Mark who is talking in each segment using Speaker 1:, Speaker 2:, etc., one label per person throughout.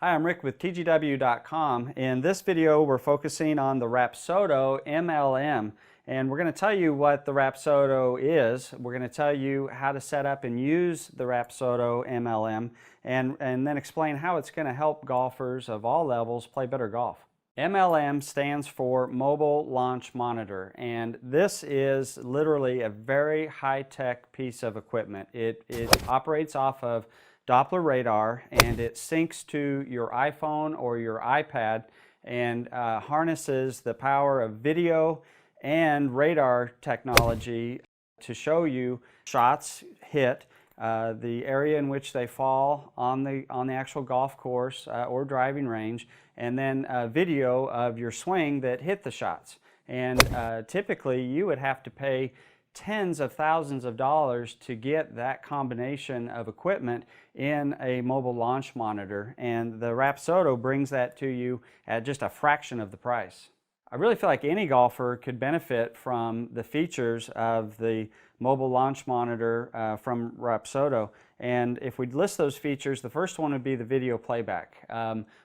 Speaker 1: Hi, I'm Rick with TGW.com. In this video, we're focusing on the Rapsodo MLM, and we're going to tell you what the Rapsodo is. We're going to tell you how to set up and use the Rapsodo MLM, and then explain how it's going to help golfers of all levels play better golf. MLM stands for Mobile Launch Monitor, and this is literally a very high-tech piece of equipment. It operates off of Doppler radar, and it syncs to your iPhone or your iPad and harnesses the power of video and radar technology to show you shots hit, the area in which they fall on the actual golf course or driving range, and then video of your swing that hit the shots. And typically you would have to pay tens of thousands of dollars to get that combination of equipment in a mobile launch monitor, and the Rapsodo brings that to you at just a fraction of the price. I really feel like any golfer could benefit from the features of the mobile launch monitor from Rapsodo. And if we list those features, the first one would be the video playback.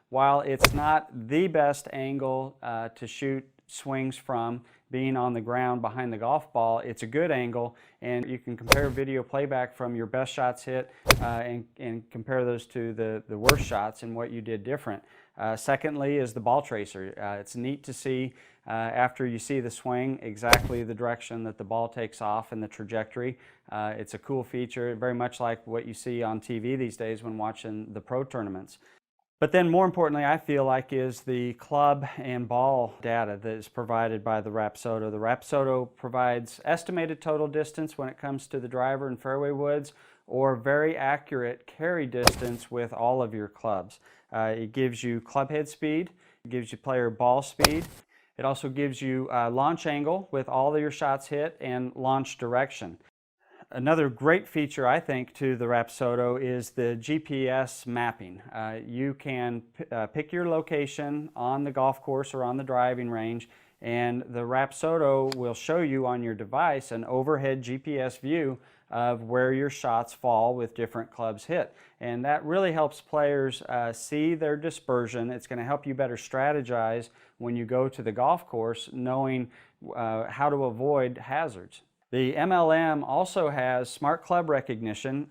Speaker 1: While it's not the best angle to shoot swings from, being on the ground behind the golf ball, it's a good angle, and you can compare video playback from your best shots hit and compare those to the worst shots and what you did different. Secondly is the ball tracer. It's neat to see after you see the swing exactly the direction that the ball takes off and the trajectory. It's a cool feature, very much like what you see on TV these days when watching the pro tournaments. But then more importantly, I feel like, is the club and ball data that is provided by the Rapsodo. The Rapsodo provides estimated total distance when it comes to the driver and fairway woods, or very accurate carry distance with all of your clubs. It gives you club head speed, it gives you player ball speed. It also gives you launch angle with all of your shots hit and launch direction. Another great feature, I think, to the Rapsodo is the GPS mapping. You can pick your location on the golf course or on the driving range, and the Rapsodo will show you on your device an overhead GPS view of where your shots fall with different clubs hit. And that really helps players see their dispersion. It's going to help you better strategize when you go to the golf course, knowing how to avoid hazards. The MLM also has smart club recognition,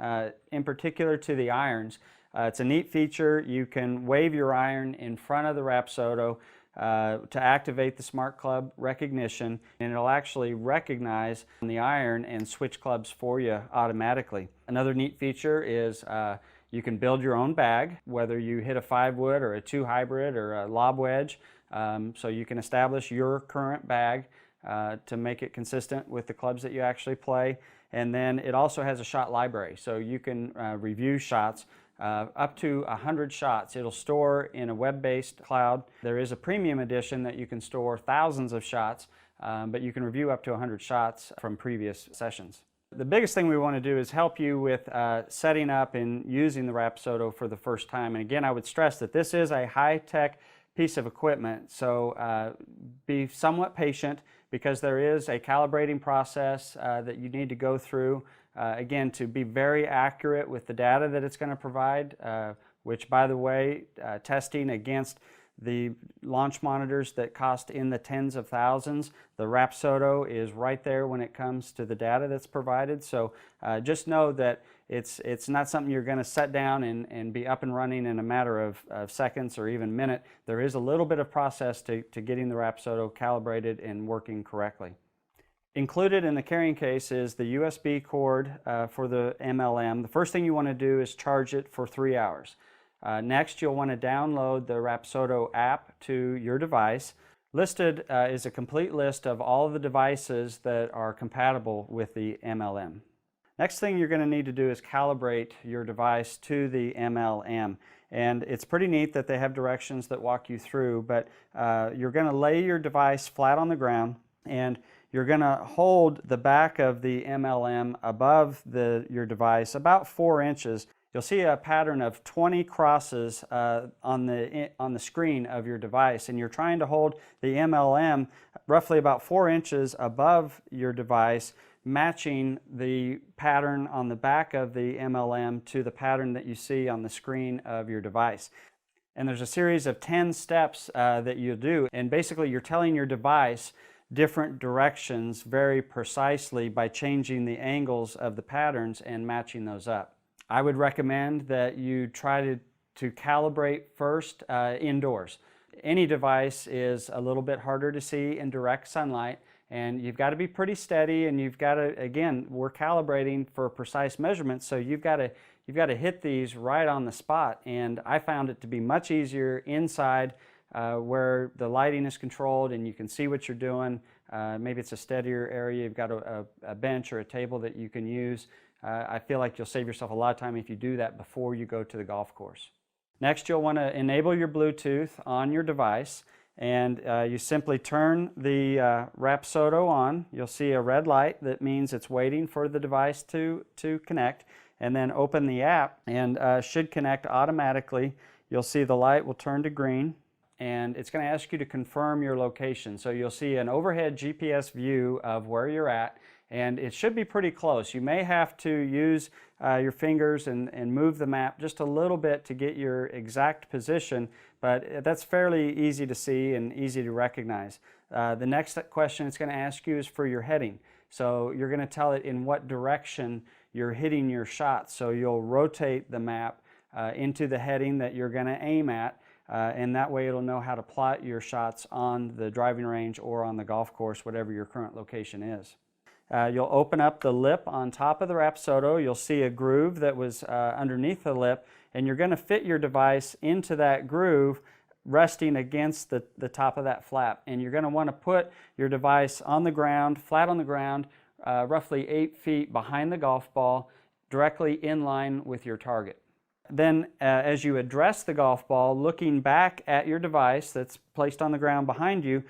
Speaker 1: in particular to the irons. It's a neat feature. You can wave your iron in front of the Rapsodo to activate the smart club recognition, and it'll actually recognize the iron and switch clubs for you automatically. Another neat feature is you can build your own bag, whether you hit a 5-wood or a 2 hybrid or a lob wedge, so you can establish your current bag to make it consistent with the clubs that you actually play. And then it also has a shot library, so you can review shots up to 100 shots. It'll store in a web-based cloud. There is a premium edition that you can store thousands of shots, but you can review up to 100 shots from previous sessions. The biggest thing we want to do is help you with setting up and using the Rapsodo for the first time. And again, I would stress that this is a high-tech piece of equipment, so be somewhat patient, because there is a calibrating process that you need to go through, again, to be very accurate with the data that it's going to provide, which, by the way, testing against the launch monitors that cost in the tens of thousands, the Rapsodo is right there when it comes to the data that's provided. So just know that it's not something you're going to set down and be up and running in a matter of seconds or even minute. There is a little bit of process to getting the Rapsodo calibrated and working correctly. Included in the carrying case is the USB cord for the MLM. The first thing you want to do is charge it for 3 hours. Next, you'll want to download the Rapsodo app to your device. Listed is a complete list of all of the devices that are compatible with the MLM. Next thing you're going to need to do is calibrate your device to the MLM. And it's pretty neat that they have directions that walk you through, but you're going to lay your device flat on the ground, and you're going to hold the back of the MLM above your device about 4 inches. You'll see a pattern of 20 crosses on the screen of your device, and you're trying to hold the MLM roughly about 4 inches above your device, matching the pattern on the back of the MLM to the pattern that you see on the screen of your device. And there's a series of 10 steps that you'll do. And basically you're telling your device different directions very precisely by changing the angles of the patterns and matching those up. I would recommend that you try to calibrate first indoors. Any device is a little bit harder to see in direct sunlight, and you've got to be pretty steady, and you've got to, again, we're calibrating for precise measurements, so you've got to hit these right on the spot. And I found it to be much easier inside where the lighting is controlled and you can see what you're doing. Maybe it's a steadier area, you've got a bench or a table that you can use. I feel like you'll save yourself a lot of time if you do that before you go to the golf course. Next, you'll want to enable your Bluetooth on your device, and you simply turn the Rapsodo on. You'll see a red light that means it's waiting for the device to connect, and then open the app and should connect automatically. You'll see the light will turn to green, and it's going to ask you to confirm your location. So you'll see an overhead GPS view of where you're at, and it should be pretty close. You may have to use your fingers and move the map just a little bit to get your exact position, but that's fairly easy to see and easy to recognize. The next question it's going to ask you is for your heading. So you're going to tell it in what direction you're hitting your shot. So you'll rotate the map into the heading that you're going to aim at, and that way it'll know how to plot your shots on the driving range or on the golf course, whatever your current location is. You'll open up the lip on top of the Rapsodo. You'll see a groove that was underneath the lip, and you're going to fit your device into that groove resting against the top of that flap. And you're going to want to put your device on the ground, flat on the ground, roughly 8 feet behind the golf ball, directly in line with your target. Then as you address the golf ball, looking back at your device that's placed on the ground behind you,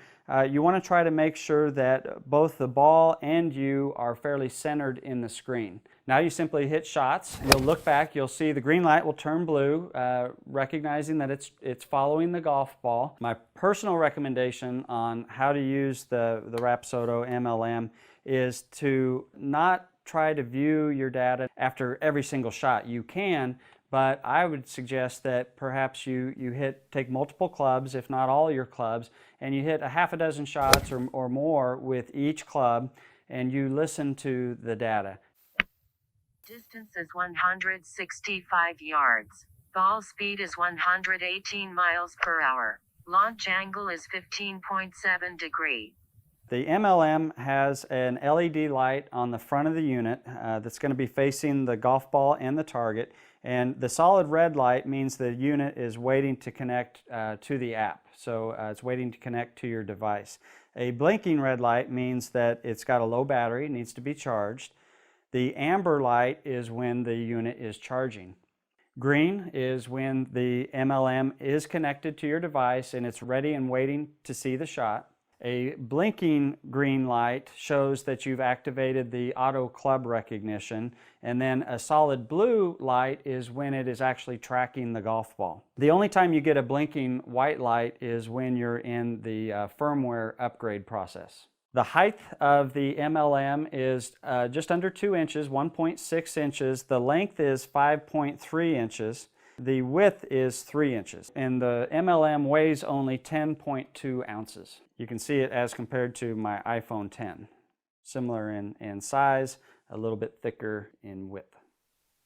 Speaker 1: you want to try to make sure that both the ball and you are fairly centered in the screen. Now you simply hit shots. You'll look back, you'll see the green light will turn blue, recognizing that it's following the golf ball. My personal recommendation on how to use the Rapsodo MLM is to not try to view your data after every single shot. You can, but I would suggest that perhaps you take multiple clubs, if not all your clubs, and you hit a half a dozen shots or more with each club, and you listen to the data.
Speaker 2: Distance is 165 yards. Ball speed is 118 miles per hour. Launch angle is 15.7 degrees.
Speaker 1: The MLM has an LED light on the front of the unit that's going to be facing the golf ball and the target. And the solid red light means the unit is waiting to connect to the app. So it's waiting to connect to your device. A blinking red light means that it's got a low battery, it needs to be charged. The amber light is when the unit is charging. Green is when the MLM is connected to your device and it's ready and waiting to see the shot. A blinking green light shows that you've activated the auto club recognition, and then a solid blue light is when it is actually tracking the golf ball. The only time you get a blinking white light is when you're in the firmware upgrade process. The height of the MLM is just under 2 inches, 1.6 inches. The length is 5.3 inches. The width is 3 inches, and the MLM weighs only 10.2 ounces. You can see it as compared to my iPhone 10. Similar in size, a little bit thicker in width.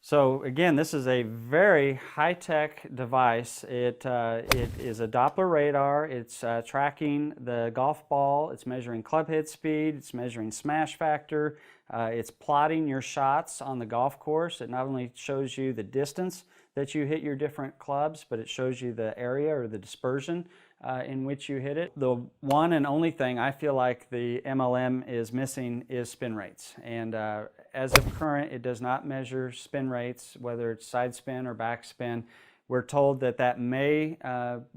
Speaker 1: So again, this is a very high-tech device. It is a Doppler radar. It's tracking the golf ball. It's measuring club head speed. It's measuring smash factor. It's plotting your shots on the golf course. It not only shows you the distance that you hit your different clubs, but it shows you the area or the dispersion in which you hit it. The one and only thing I feel like the MLM is missing is spin rates. And as of current, it does not measure spin rates, whether it's side spin or back spin. We're told that that may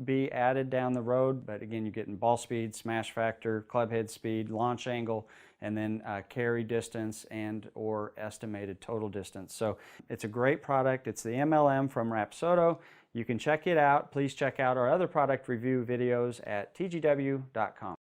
Speaker 1: be added down the road, but again, you're getting ball speed, smash factor, club head speed, launch angle, and then carry distance and or estimated total distance. So it's a great product. It's the MLM from Rapsodo. You can check it out. Please check out our other product review videos at tgw.com.